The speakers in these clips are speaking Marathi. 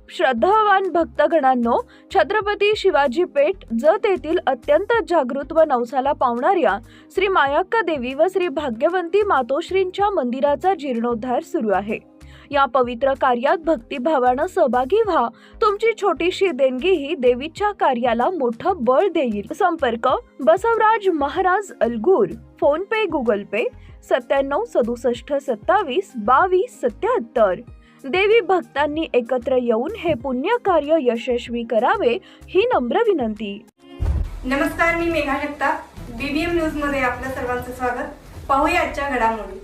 श्रद्धावान भक्तगणांनो, छत्रपती शिवाजी पेठ जत येथील अत्यंत जागृत व नवसाला पावणाऱ्या श्री मायाक्का देवी व श्री भाग्यवंती मातोश्रींच्या मंदिराचा जीर्णोद्धार सुरू आहे। या पवित्र कार्यात भक्तिभावानं सहभागी व्हा। तुमची छोटीशी देणगी ही देवीच्या कार्याला मोठं बळ देईल। संपर्क बसवराज महाराज अलगूर, फोन पे, गुगल पे 97 67 27 22 77। देवी भक्तांनी एकत्र येऊन हे पुण्य कार्य यशस्वी करावे ही नम्र विनंती। नमस्कार, मी मेघा जगताप, बीबीएम न्यूज मध्ये आपल्या सर्वांचं स्वागत। पाहूया आजच्या घडामोडी।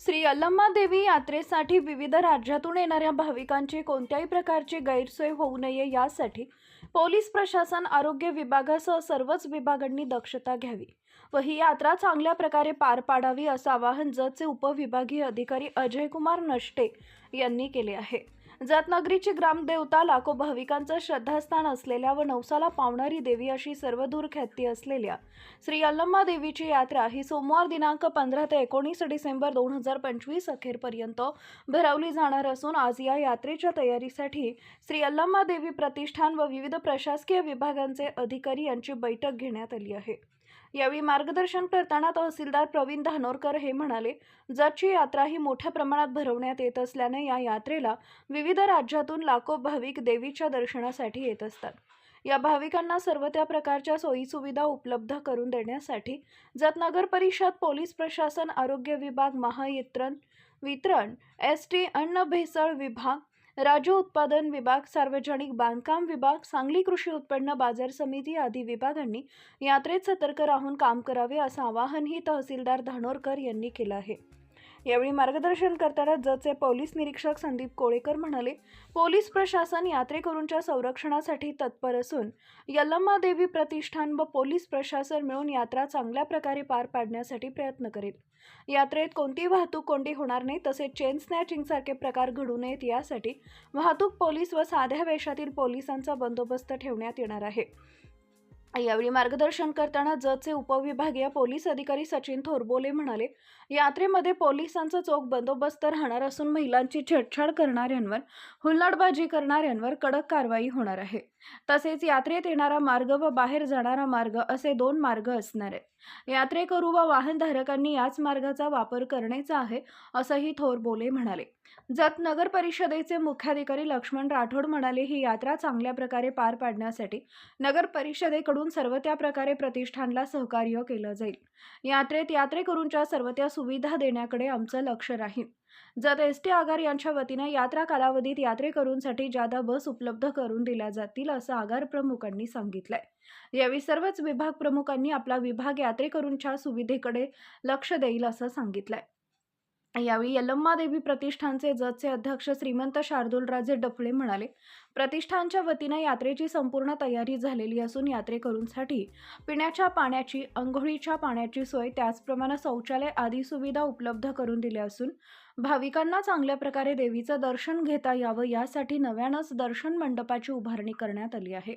श्री यल्लम्मा देवी यात्रेसाठी विविध राज्यातून येणाऱ्या भाविकांची कोणत्याही प्रकारची गैरसोय होऊ नये यासाठी पोलीस प्रशासन, आरोग्य विभागासह सर्वच विभागांनी दक्षता घ्यावी व ही यात्रा चांगल्या प्रकारे पार पाडावी असं आवाहन जतचे उपविभागीय अधिकारी अजय कुमार नष्टे यांनी केले आहे। जत नगरीची ग्रामदेवता, लाखो भाविकांचं श्रद्धास्थान असलेल्या व नवसाला पावणारी देवी अशी सर्वदूर ख्याती असलेल्या श्री यल्लम्मा देवीची यात्रा ही सोमवार दिनांक 15 ते 19 डिसेंबर 2025 अखेरपर्यंत भरवली जाणार असून आज या यात्रेच्या तयारीसाठी श्री यल्लम्मा देवी प्रतिष्ठान व विविध प्रशासकीय विभागांचे अधिकारी यांची बैठक घेण्यात आली आहे। यावेळी मार्गदर्शन करताना तहसीलदार प्रवीण धानोरकर हे म्हणाले, जतची यात्रा ही मोठ्या प्रमाणात भरवण्यात येत असल्याने या यात्रेला विविध राज्यातून लाखो भाविक देवीच्या दर्शनासाठी येत असतात। या भाविकांना सर्व त्या प्रकारच्या सोयीसुविधा उपलब्ध करून देण्यासाठी जत नगर परिषद, पोलीस प्रशासन, आरोग्य विभाग, वितरण, एसटी, अन्न भेसळ विभाग, राज्य उत्पादन विभाग, सार्वजनिक बांधकाम विभाग, सांगली कृषी उत्पन्न बाजार समिती आदी विभागांनी यात्रेत सतर्क राहून काम करावे असं आवाहनही तहसीलदार धानोरकर यांनी केलं आहे। यावेळी मार्गदर्शन करताना जतचे पोलीस निरीक्षक संदीप कोळेकर म्हणाले, पोलीस प्रशासन यात्रेकरूंच्या संरक्षणासाठी तत्पर असून यल्लम्मा देवी प्रतिष्ठान व पोलीस प्रशासन मिळून यात्रा चांगल्या प्रकारे पार पाडण्यासाठी प्रयत्न करेल। यात्रेत कोणतीही वाहतूक कोंडी होणार नाही, तसेच चेन स्नॅचिंग सारखे प्रकार घडू नयेत यासाठी वाहतूक पोलीस व साध्या वेशातील पोलिसांचा बंदोबस्त ठेवण्यात येणार आहे। यावेळी मार्गदर्शन करताना जतचे उपविभागीय पोलीस अधिकारी सचिन थोरबोले म्हणाले, यात्रेमध्ये पोलिसांचा चोख बंदोबस्त राहणार असून महिलांची छेडछाड करणाऱ्यांवर, हुल्लडबाजी करणाऱ्यांवर कडक कारवाई होणार आहे। तसेच यात्रेत येणारा मार्ग व बाहेर जाणारा मार्ग असे 2 मार्ग असणार आहेत। यात्रेकरू व वाहनधारकांनी याच मार्गाचा वापर करायचा आहे असंही थोरबोले म्हणाले। जत नगर परिषदेचे मुख्याधिकारी लक्ष्मण राठोड म्हणाले, ही यात्रा चांगल्या प्रकारे पार पाडण्यासाठी नगर परिषदेकडून सर्व त्या प्रकारे प्रतिष्ठानला सहकार्य केलं जाईल। यात्रेत यात्रेकरूंच्या सर्व त्या सुविधा देण्याकडे आमचं लक्ष राहील। जत एसटी आगार यांच्या वतीने यात्रा कालावधीत यात्रेकरूंसाठी जादा बस उपलब्ध करून दिल्या जातील असं आगार प्रमुखांनी सांगितलंय। यावेळी सर्वच विभाग प्रमुखांनी आपला विभाग यात्रेकरूंच्या सुविधेकडे लक्ष देईल असं सांगितलंय। यावेळी यल्लम्मा देवी प्रतिष्ठानचे जतचे अध्यक्ष श्रीमंत शार्दूलराजे डफळे म्हणाले, प्रतिष्ठानच्या वतीने यात्रेची संपूर्ण तयारी झालेली असून यात्रेकरूंसाठी पिण्याच्या पाण्याची, अंघोळीच्या पाण्याची सोय, त्याचप्रमाणे शौचालय आदी सुविधा उपलब्ध करून दिल्या असून भाविकांना चांगल्या प्रकारे देवीचं दर्शन घेता यावं यासाठी नव्यानंच दर्शन मंडपाची उभारणी करण्यात आली आहे।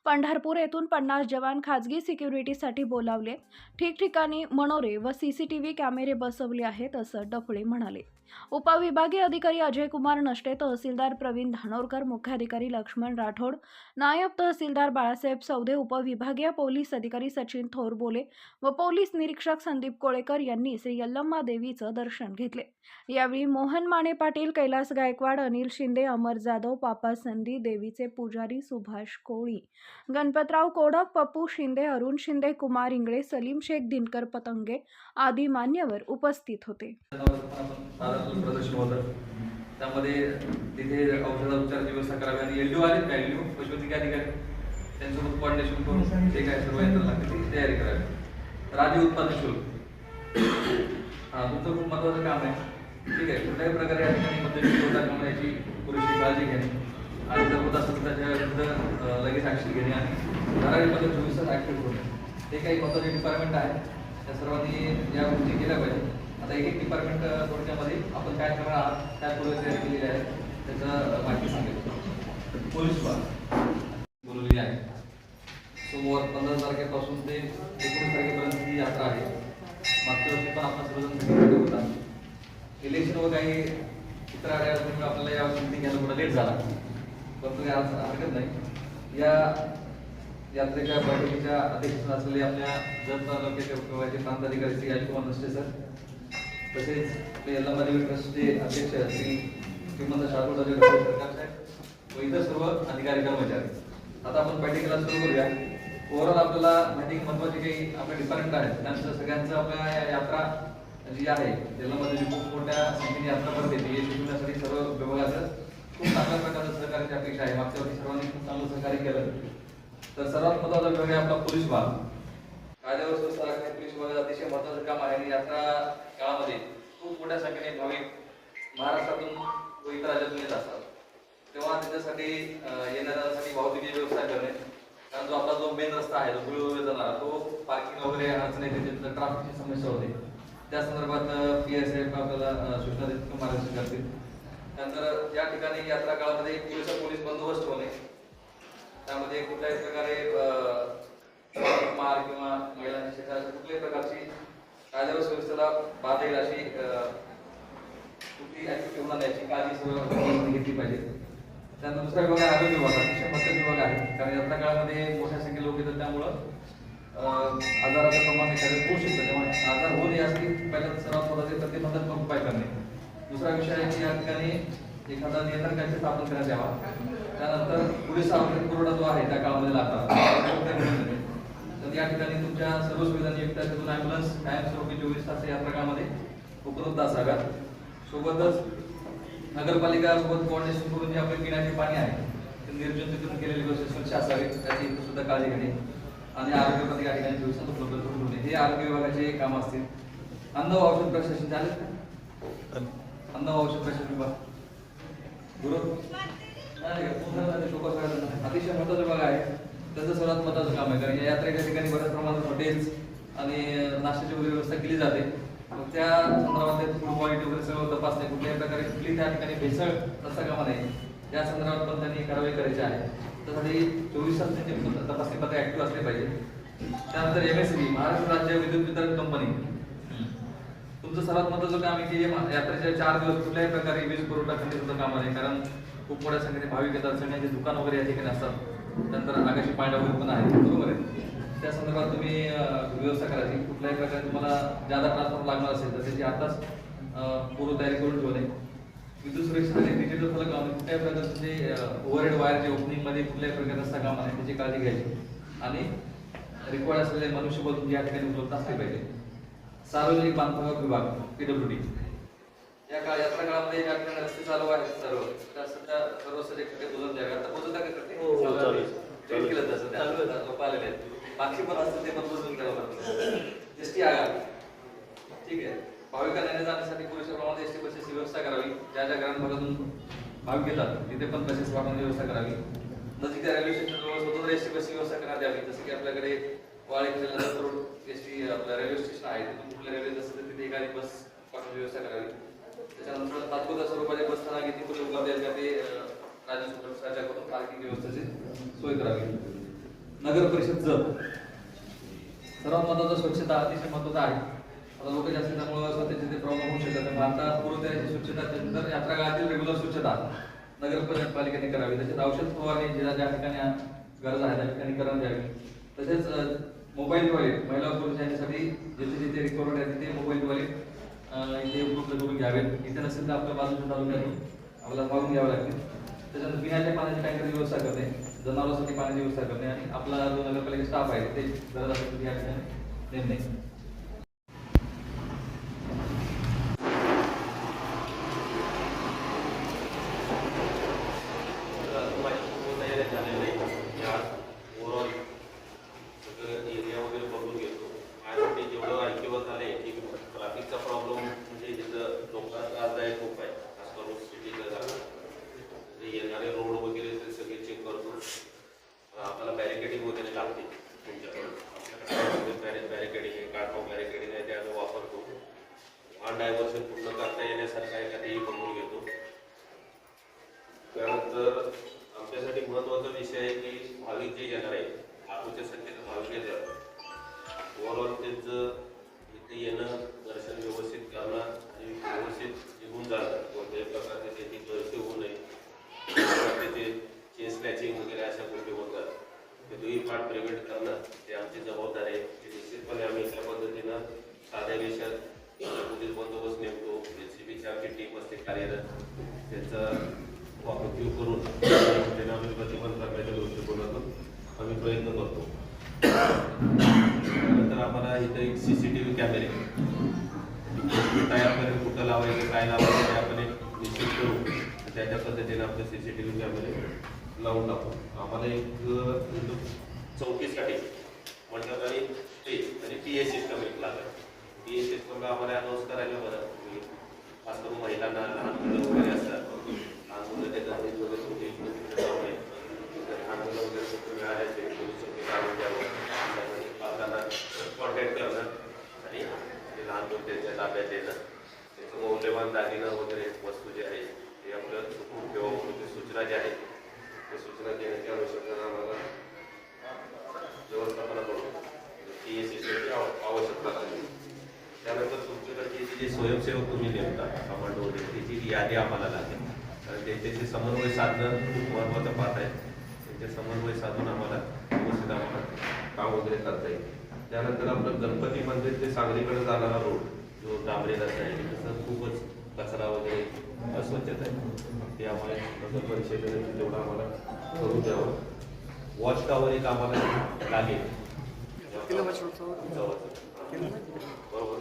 पंढरपूर येथून 50 जवान खाजगी सिक्युरिटीसाठी बोलावले, ठिकठिकाणी मनोरे व सीसीटीव्ही कॅमेरे बसवले आहेत असं डफळे म्हणाले। उपविभागीय अधिकारी अजय कुमार नष्टे, तहसीलदार प्रवीण धानोरकर, मुख्याधिकारी लक्ष्मण राठोड, नायब तहसीलदार बाळासाहेब सौदे, उपविभागीय पोलीस अधिकारी सचिन थोरबोले व पोलीस निरीक्षक संदीप कोळेकर यांनी श्री यल्लम्मा देवीचं दर्शन घेतले। यावेळी मोहन माने पाटील, कैलास गायकवाड, अनिल शिंदे, अमर जाधव, पापा संधी, देवीचे पुजारी सुभाष कोळी, गणपतराव कोडक, पप्पू शिंदे, अरुण शिंदे, कुमार इंगळे, सलीम शेख, दिनकर पतंगे आदी मान्यवर उपस्थित होते। प्रदर्शन होतं, त्यामध्ये तिथे औषधोपचाराची व्यवस्था करावी आणि एलडीओ आले का, एलडीओ पशुवैद्यकीय अधिकारी त्यांच्यासोबत कोऑर्डिनेशन करून जे काय सर्व यंत्रणा लागते ती तयारी करावी। राज्य उत्पादन शुल्क तुमचं खूप महत्त्वाचं काम आहे, ठीक आहे। कुठल्याही प्रकारे या ठिकाणी मद्यपित होता कामा याची पुरेशी काळजी घेणे आणि जर होत असेल त्याच्या विरुद्ध लगेच ॲक्शन घेणे आणि धारावीमध्ये 24 तास ॲक्टिव्ह होणे, हे काही महत्त्वाचे डिपार्टमेंट आहे, त्या सर्वांनी या गोष्टी केल्या पाहिजे। आता एक डिपार्टमेंट थोडक्यामध्ये आपण काय करणार आहात त्या पूर्व तयारी केलेली आहे, त्याचं माहिती सांगेल। पोलीस विभाग बोलवलेली आहे। सोमवार 15 तारखेपासून ते 19 तारखेपर्यंत ही यात्रा आहे। मागच्या वर्षी पण आपण सर्वजण होता, इलेक्शन व काही इतर अडचणीमुळे आपल्याला या मिटिंग घ्यायला थोडा लेट झाला, परंतु काही हरकत नाही. या यात्रेच्या बैठकीच्या अध्यक्षस्थानी असलेले आपल्या जत तालुक्याचे उपविभागाचे प्रांताधिकारी श्री अजितकुमार दस्ते सर, तसेच आपले यल्लामादेवी ट्रस्टचे अध्यक्ष श्री श्रीमंत शाहरुख सरकार साहेब व इतर सर्व अधिकारी कर्मचारी. आता आपण बैठकीला सुरू करूया. ओव्हरऑल आपल्याला माहिती महत्वाची काही आपले डिपार्टमेंट आहेत त्यांचं सगळ्यांचं आपल्या या यात्रा जी आहे यल्लामादेवी खूप मोठ्या संख्येने यात्रा भरते ती यशस्वी सर्व विभागाचं खूप चांगल्या प्रकारचं सहकार्याची अपेक्षा आहे. मागच्या वर्षी सर्वांनी खूप चांगलं सहकार्य केलं. तर सर्वात महत्त्वाचा विभाग आहे आपला पोलीस विभाग. कायदा व सुव्यवस्था राखणे पोलीस विभागाचं अतिशय महत्त्वाचं काम आहे. आणि यात्रा काळामध्ये खूप मोठ्या संख्येने भाविक महाराष्ट्रातून व इतर राज्यातून येत असतात. तेव्हा त्याच्यासाठी येणाऱ्यांसाठी वाहतुकीची व्यवस्था करणे, कारण जो आपला जो मेन रस्ता आहे जो गुळवेल जाणारा तो पार्किंग वगैरे अडचण येते, तिथं ट्रॅफिकची समस्या होते. त्या संदर्भात PSI आपल्याला सूचना देत मार्गदर्शन करतील. त्यानंतर या ठिकाणी यात्रा काळामध्ये पोलीस बंदोबस्त ठेवणे, त्यामध्ये कुठल्याही प्रकारे मार किंवा महिलांच्या क्षेत्रात कुठल्याही प्रकारची कायदा व सुव्यवस्थेला बाधा येईल अशी कुठली ऍक्टिव्हिटी होणार नाही याची काळजी सर्व घेतली पाहिजे. त्यानंतर दुसरा विभाग आहे आरोग्य विभाग. अतिशय महत्त्वाचा विभाग आहे, कारण यात्रा काळामध्ये मोठ्या संख्येने लोक येतात, त्यामुळं आजाराचं प्रमाण एखादं होऊ शकतं. त्यामुळे आजार होऊ नये यासाठी पहिल्या सर्वात महत्त्वाचे प्रतिबंधात्मक उपाय करणे. दुसरा विषय आहे की या ठिकाणी एखादा नियंत्रण कक्ष स्थापन करण्यात यावा. त्यानंतर पुरेसा औषध पुरवठा जो आहे त्या काळामध्ये लागतात. तर या ठिकाणी तुमच्या सर्व सुविधांनी युक्त त्यातून ॲम्ब्युलन्स कायमस्वरूपी 24 तास यात्रा काळामध्ये उपलब्ध असाव्यात. सोबतच नगरपालिका सोबत कोऑर्डिनेशन करून जे आपले पिण्याचे पाणी आहे ते निर्जंतुकीकरण केलेली गोष्ट स्वच्छ असावे त्याची सुद्धा काळजी घेणे. आणि आरोग्य पथक या ठिकाणी 24 तास उपलब्ध करून ठेवणे हे आरोग्य विभागाचे काम असतील. अन्न व औषध प्रशासन झाले. अन्न व औषध प्रशासन विभाग अतिशय महत्त्वाचा विभाग आहे. त्याचं सर्वात महत्त्वाचं काम आहे, कारण या यात्रेच्या ठिकाणी बऱ्याच प्रमाणात हॉटेल्स आणि नाश्त्याची वगैरे व्यवस्था केली जाते. मग त्या संदर्भात फूड क्वालिटी वगैरे सगळं तपासणे, कुठल्याही प्रकारे कुठली त्या ठिकाणी भेसळ नसता कामा नये या संदर्भात पण त्यांनी कारवाई करायची आहे. त्यासाठी 24 तास त्यांचे तपासणी पत्र ऍक्टिव्ह असले पाहिजे. त्यानंतर MSEB महाराष्ट्र राज्य विद्युत वितरण कंपनी, तुमचं सर्वात महत्त्वाचं काम आहे की यात्रेच्या 4 दिवस कुठल्याही प्रकारे वीज पुरवठा खंडित होता कामा नये, कारण खूप मोठ्या संख्येने भाविक येतात, सगळ्यांचे दुकान वगैरे या ठिकाणी असतात. त्यानंतर आकाशी पाणी वगैरे पण आहे, बरोबर आहे. त्या संदर्भात तुम्ही व्यवस्था करायची. कुठल्याही प्रकारे तुम्हाला जादा ट्रान्सफॉर्म लागणार असेल तर त्याची आताच पूर्वतयारी करून ठेवणे. विद्युत सुरक्षेसाठी डिजिटल फलक लावणे, कुठल्याही प्रकारचे ओव्हरहेड वायरचे ओपनिंगमध्ये कुठल्याही प्रकारे रस्ता कामा नाही त्याची काळजी घ्यायची. आणि रिक्वायर्ड असलेले मनुष्यबळ या ठिकाणी उपलब्ध असले पाहिजे. सार्वजनिक बांधकाम विभाग PWD या यात्रा काळामध्ये ज्या ठिकाणी रस्ते चालू आहेत सर्व त्या सध्या सर्व सगळे बोलत द्यावे. आता बोलता का करते केलं तसं चालू लोक आलेले आहेत, बाकी पण असतं ते पण बसून घ्यावं. ST आगार ठीक आहे. भाविकांना येण्या जाण्यासाठी पुरेशा प्रमाणात ST बसेसची व्यवस्था करावी. ज्या ज्या ग्रामीण भागातून भाविक येतात तिथे पण बसेस वाढवण्याची व्यवस्था करावी. नजीकच्या रेल्वे स्टेशनजवळ स्वतंत्र ST बसची व्यवस्था करण्यात यावी. जसं की आपल्याकडे वाळे रोड ST आपलं रेल्वे स्टेशन आहे, तिथून कुठल्या रेल्वे असतं तिथे एखादी बस पाठवण्याची व्यवस्था करावी. त्याच्यानंतर तात्पुरत्या स्वरूपाचे बस स्थानक येथे कुठे उपलब्ध आहेत का ते राज्याकडून पार्किंग व्यवस्थेची सोय करावी. नगर परिषद सर्वात महत्त्वाचा स्वच्छता अतिशय महत्त्वाचा आहे. आता लोक जास्त त्यामुळे स्वतःचे ते प्रॉब्लेम होऊ शकतात. त्यामुळे आता पूर्वतयारीची स्वच्छता, त्यानंतर यात्रा काळातील रेग्युलर स्वच्छता नगरपालिकेने करावी. तसेच औषध फवारणी ज्या ठिकाणी गरज आहे त्या ठिकाणी करण्यात यावी. तसेच मोबाईल टॉयलेट महिला पुरुष यांच्यासाठी जिथे जिथे रिक्वायरमेंट आहे तिथे मोबाईल टॉयलेट इथे उपलब्ध करून घ्यावेत. इथे नसेल तर आपल्या बाजूच्या तालुक्यातून आपल्याला मागून घ्यावं लागतील. त्याच्यानंतर पिण्याच्या पाण्याची टँकरची व्यवस्था करणे, जनावरांसाठी पाण्याची व्यवस्था करणे आणि आपला जो नगरपालिका स्टाफ आहे ते गरज असेल या ठिकाणी नेमणे. डायव्हर्शन पूर्ण करता येण्यासारखा एखादी बघून घेतो. त्यानंतर आमच्यासाठी महत्त्वाचा विषय आहे की भाविक जे येणार आहे लाखोच्या संख्येने भाविक येतात, ओव्हरऑल त्यांचं इथे येणं दर्शन व्यवस्थित करणं आणि व्यवस्थित निघून जाणं कोणत्याही प्रकारचे उपयोग करून त्याला आम्ही प्रतिबंध करण्याच्या दृष्टिकोनातून आम्ही प्रयत्न करतो. त्यानंतर आम्हाला इथं एक CCTV कॅमेरे तयार करून कुठं लावायचं काय लावायचं ते आपण एक निश्चित करू. त्याच्या पद्धतीने आपले CCTV कॅमेरे लावून टाकू. आम्हाला एक चौकीसाठी म्हणतात आणि PA सिस्टम एक लागेल. PA सिस्टमला आम्हाला अनाऊन्स करायला बरं, खास करून महिलांना, लहान मुलं वगैरे असतात, लहान मुलं त्याच्या लहान मुलं वगैरे मिळाल्याचे पोलीस चौकी काढून द्यावं, पालकांना कॉन्टॅक्ट करणं आणि ते लहान मुलं त्यांच्या ताब्यात येणं, त्याचं मौल्यवान दागिनं वगैरे वस्तू जे आहे ते आपलं चुकून ठेवा म्हणून ते सूचना ज्या आहेत ते सूचना देण्याची आवश्यकता आम्हाला व्यवस्थापनाकडून PA सिस्टमची आवश्यकता लागली. त्यानंतर तुमच्याकडची जे स्वयंसेवक तुम्ही नेमता कमांडो वगैरे त्याची यादी आम्हाला लागेल, कारण त्यांच्याशी समन्वय साधणं खूप महत्त्वाचं पाहत आहे. त्यांचे समन्वय साधून आम्हाला व्यवस्थित आम्हाला काम वगैरे करता येईल. त्यानंतर आपलं गणपती मंदिर ते सांगलीकडे जाणारा रोड जो डांबरेला आहे तसं खूपच कचरा वगैरे अस्वच्छता आहे, ते आम्हाला नगर परिषदेने तेवढं आम्हाला करून द्यावं. वॉच टॉवर एक आम्हाला लागेल बरोबर.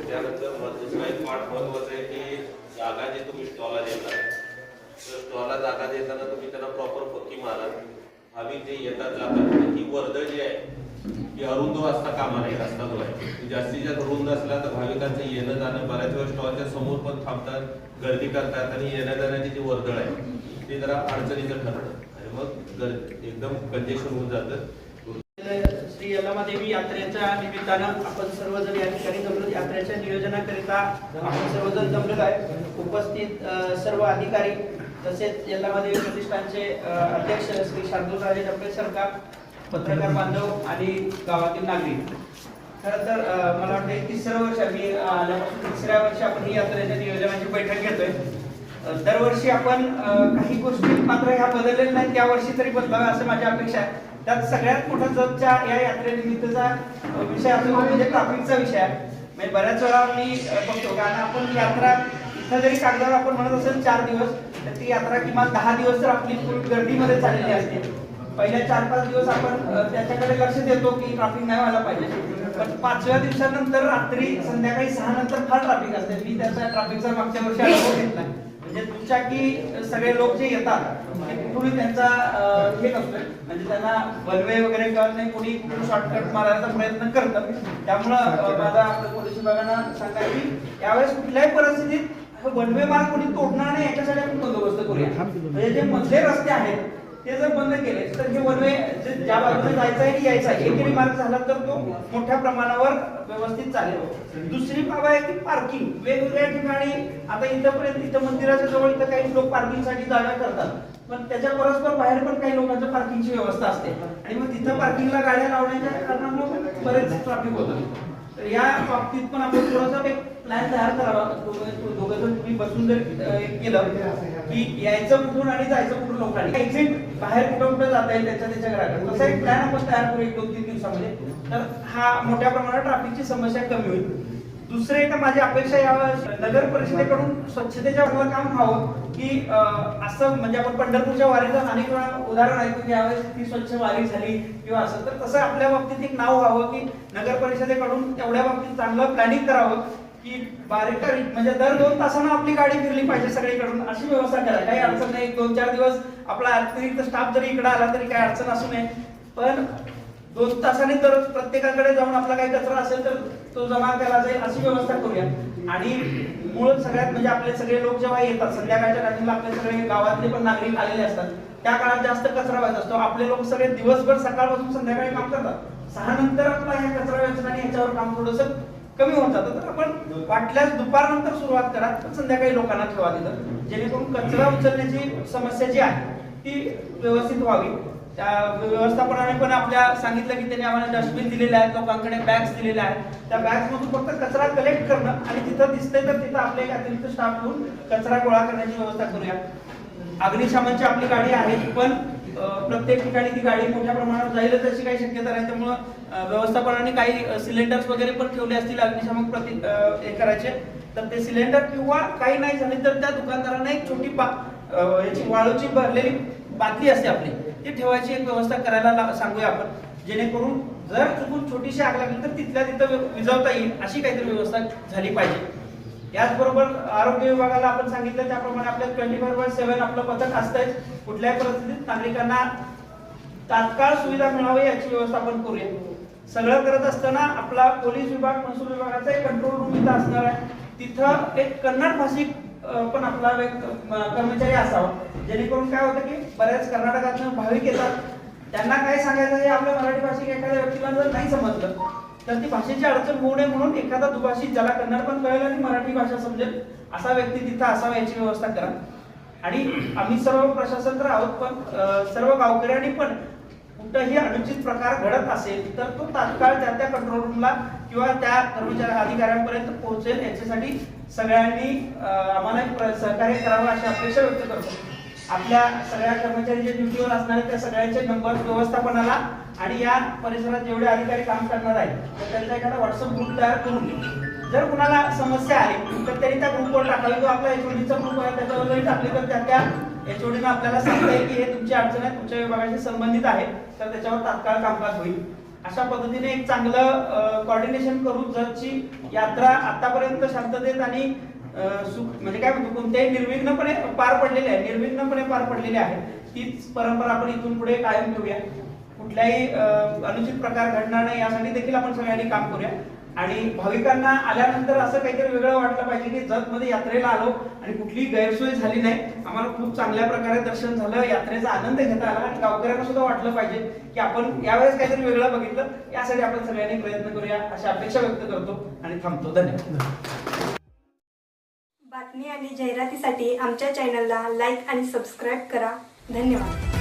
त्यानंतर दुसरा एक पाठ महत्वाचं आहे की जागा जे तुम्ही स्टॉलला देणार तर स्टॉलला जागा देताना तुम्ही त्यांना प्रॉपर पक्की मारा. भाविक जे येतात जातात ही वर्दळ जी आहे ती अरुंद असता कामा नये. रस्ता जो आहे जास्तीत जास्त रुंद असला तर भाविकांचं येणं जाणं बऱ्याच वेळा स्टॉलच्या समोर पण थांबतात, गर्दी करतात आणि येण्या जाण्याची जी वर्दळ आहे ती जरा अडचणीचं ठरतं आणि मग एकदम कंजेशन होऊन जातं. श्री यल्लामादेवी यात्रेच्या निमित्तानं आपण सर्वजण या ठिकाणी जमलो. यात्रेच्या नियोजनाकरिता आपण सर्वजण जमलेलो आहे. उपस्थित सर्व अधिकारी तसेच यल्लामादेवी प्रतिष्ठानचे अध्यक्ष श्री शार्दूलराजे डबळे सरकार, पत्रकार बांधव आणि गावातील नागरिक. खरं तर मला वाटतं तिसरं वर्ष मी आल्यापासून तिसऱ्या वर्षी आपण ही यात्रेच्या नियोजनाची बैठक घेतोय. दरवर्षी आपण काही गोष्टी मात्र ह्या बदललेल्या नाहीत, त्या वर्षी तरी बदलाव्या असं माझी अपेक्षा आहे. त्यात सगळ्यात मोठा जगच्या या यात्रेनिमित्तचा विषय असतो म्हणजे ट्रॅफिकचा विषय आहे. म्हणजे बऱ्याच वेळा मी बघतो कारण आपण यात्रा इथं जरी कागदावर आपण म्हणत असेल 4 दिवस तर ती यात्रा किमान 10 दिवस तर आपली फुल गर्दीमध्ये चाललेली असते. पहिल्या 4-5 दिवस आपण त्याच्याकडे लक्ष देतो की ट्रॅफिक नाही व्हायला पाहिजे, पण 5व्या दिवसानंतर रात्री संध्याकाळी 6 नंतर फार ट्रॅफिक असते. मी त्याचा ट्रॅफिकचा मागच्या वर्षी अनुभव घेतला. म्हणजे दुचाकी सगळे लोक जे येतात ते कुठूनही त्यांचा हे नसतोय, म्हणजे त्यांना वनवे वगैरे कळत नाही, कोणी शॉर्टकट मारायचा प्रयत्न करतात. त्यामुळं माझा आपल्या पोलीस विभागांना सांगा की यावेळेस कुठल्याही परिस्थितीत वनवे मार्ग कोणी तोडणार नाही याच्यासाठी आपण बंदोबस्त करूया. म्हणजे जे मधले रस्ते आहेत ते जर बंद केले तर हे वनवे ज्या बाजूने जायचं आहे की यायचं आहे एकेरी मार्ग झाला तर तो मोठ्या प्रमाणावर व्यवस्थित चालेल. दुसरी बाब आहे की पार्किंग वेगवेगळ्या ठिकाणी. आता इथं मंदिराच्या जवळ इथं काही लोक पार्किंगसाठी जागा करतात, पण त्याच्या परस्पर बाहेर पण काही लोकांच्या पार्किंगची व्यवस्था असते आणि मग तिथं पार्किंगला गाड्या लावण्याच्या कारणामुळे बरेच ट्रॅफिक होतं. तर या बाबतीत पण आपण थोडासा एक प्लॅन तयार करावा. दोघं जण तुम्ही बसून जर केलं की यायचं कुठून आणि जायचं कुठून लोकांनी एक्झिट बाहेर कुठं जाता येईल त्याच्या घराकडे तसा एक प्लॅन आपण तयार करू 1-2-3 दिवसामध्ये, तर हा मोठ्या प्रमाणात ट्रॅफिकची समस्या कमी होईल. दुसरे एक माझी अपेक्षा यावेळेस नगर परिषदेकडून स्वच्छतेच्या काम व्हावं की असं म्हणजे आपण पंढरपूरच्या वारीचं अनेक वेळा उदाहरण ऐकू की यावेळेस ती स्वच्छ वारी झाली किंवा असं, तर तसं आपल्या बाबतीत एक नाव व्हावं की नगर परिषदेकडून तेवढ्या बाबतीत चांगलं प्लॅनिंग करावं की बारीक म्हणजे दर 2 तासांना आपली गाडी फिरली पाहिजे सगळीकडून, अशी व्यवस्था करा. काही अडचण नाही, 2-4 दिवस आपला अतिरिक्त स्टाफ जरी इकडे आला तरी काही अडचण असू नये, पण 2 तासांनी तर प्रत्येकाकडे जाऊन आपला काही कचरा असेल तर तो जमा केला जाईल अशी व्यवस्था करूया. आणि मूळ सगळ्यात म्हणजे आपले सगळे लोक जेव्हा येतात संध्याकाळच्या टायमिंगला आपले सगळे गावातले पण नागरिक आलेले असतात, त्या काळात जास्त कचरा व्हायचा असतो. आपले लोक सगळे दिवसभर सकाळपासून संध्याकाळी काम करतात, 6 नंतर आपला ह्या कचरा वेचण्याने ह्याच्यावर काम थोडंसं कमी होत जातं. तर आपण वाटल्यास दुपारनंतर सुरुवात करा, पण संध्याकाळी लोकांना ठेवा तिथं, जेणेकरून कचरा उचलण्याची समस्या जी आहे ती व्यवस्थित व्हावी. त्या व्यवस्थापनाने पण आपल्या सांगितलं की त्यांनी आम्हाला डस्टबिन दिलेले आहेत, लोकांकडे बॅग्स दिलेल्या आहेत. त्या बॅग्स मधून फक्त कचरा कलेक्ट करणं आणि जिथं दिसतंय तर तिथं आपले अतिरिक्त स्टाफ घेऊन कचरा गोळा करण्याची व्यवस्था करूया. अग्निशमनची आपली गाडी आहे, पण प्रत्येक ठिकाणी ती गाडी मोठ्या प्रमाणात जाईलच अशी काही शक्यता नाही. त्यामुळं व्यवस्थापनाने काही सिलेंडर्स वगैरे पण ठेवले असतील अग्निशमक हे करायचे, तर ते सिलेंडर किंवा काही नाही झाले तर त्या दुकानदारांना एक छोटी याची वाळूची भरलेली बाटली असते आपली, ती ठेवायची एक व्यवस्था करायला सांगूया आपण, जेणेकरून जर चुकून छोटीशी आग लागली तर तिथल्या तिथं विझवता येईल अशी काहीतरी व्यवस्था झाली पाहिजे. याचबरोबर आरोग्य विभागाला आपण सांगितलं त्याप्रमाणे आपल्या 24/7 आपलं पथक असतंय. कुठल्याही परिस्थितीत नागरिकांना तात्काळ सुविधा मिळावी याची व्यवस्था आपण करूया. सगळं करत असताना आपला पोलीस विभाग, महसूल विभागाचा एक कंट्रोल रूम इथं असणार आहे. तिथं एक कन्नड भाषिक पण आपला एक कर्मचारी असावा, जेणेकरून काय होतं की बऱ्याच कर्नाटकातून भाविक येतात, त्यांना काय सांगायचं हे आपल्या मराठी भाषिक एखाद्या व्यक्तीला जर नाही समजलं तर ती भाषेची अडचण होऊ नये म्हणून एखादा दुभाषिक ज्याला कन्नड पण कळेल आणि मराठी भाषा समजेल असा व्यक्ती तिथं असावा याची व्यवस्था करा. आणि आम्ही सर्व प्रशासन तर आहोत, पण सर्व गावकऱ्यांनी पण कुठंही अनुचित प्रकार घडत असेल तर तो तात्काळ त्या कंट्रोल रूमला किंवा त्या कर्मचारी अधिकाऱ्यांपर्यंत पोहोचेल याच्यासाठी सगळ्यांनी आम्हाला सहकार्य करावं अशी अपेक्षा व्यक्त करतो. आपल्या सगळ्या कर्मचारी जे ड्युटीवर असणार आहेत त्या सगळ्यांचे नंबर व्यवस्थापनाला आणि या परिसरात जेवढे अधिकारी काम करणार आहेत तर त्यांचा एखादा व्हॉट्सअप ग्रुप तयार करून जर कुणाला समस्या आली तर त्यांनी त्या ग्रुपवर टाकावी. जो आपला एचओडीचा ग्रुप आहे त्याच्यावर जरी टाकली तर त्या एचओडीनं आपल्याला सांगता येईल की हे तुमची अडचण आहे, तुमच्या विभागाशी संबंधित आहे, तर त्याच्यावर तात्काळ कामकाज होईल. अशा पद्धतीने एक चांगलं कोऑर्डिनेशन करून जरची यात्रा आतापर्यंत शांततेत आणि म्हणजे काय म्हणतो कोणत्याही निर्विघ्नपणे पार पडलेली आहे तीच परंपरा आपण इथून पुढे कायम ठेवूया. कुठल्याही अनुचित प्रकार घडणार नाही यासाठी देखील आपण सगळ्यांनी काम करूया. आणि भाविकांना आल्यानंतर असं काहीतरी वेगळं वाटलं पाहिजे की जतमध्ये यात्रेला आलो आणि कुठलीही गैरसोय झाली नाही, आम्हाला खूप चांगल्या प्रकारे दर्शन झालं, यात्रेचा आनंद घेता आला आणि गावकऱ्यांना सुद्धा वाटलं पाहिजे की आपण यावेळेस काहीतरी वेगळं बघितलं. यासाठी आपण सगळ्यांनी प्रयत्न करूया अशी अपेक्षा व्यक्त करतो आणि थांबतो. धन्यवाद. बातमी आणि जाहिरातीसाठी आमच्या चॅनलला लाईक आणि सबस्क्राईब करा. धन्यवाद.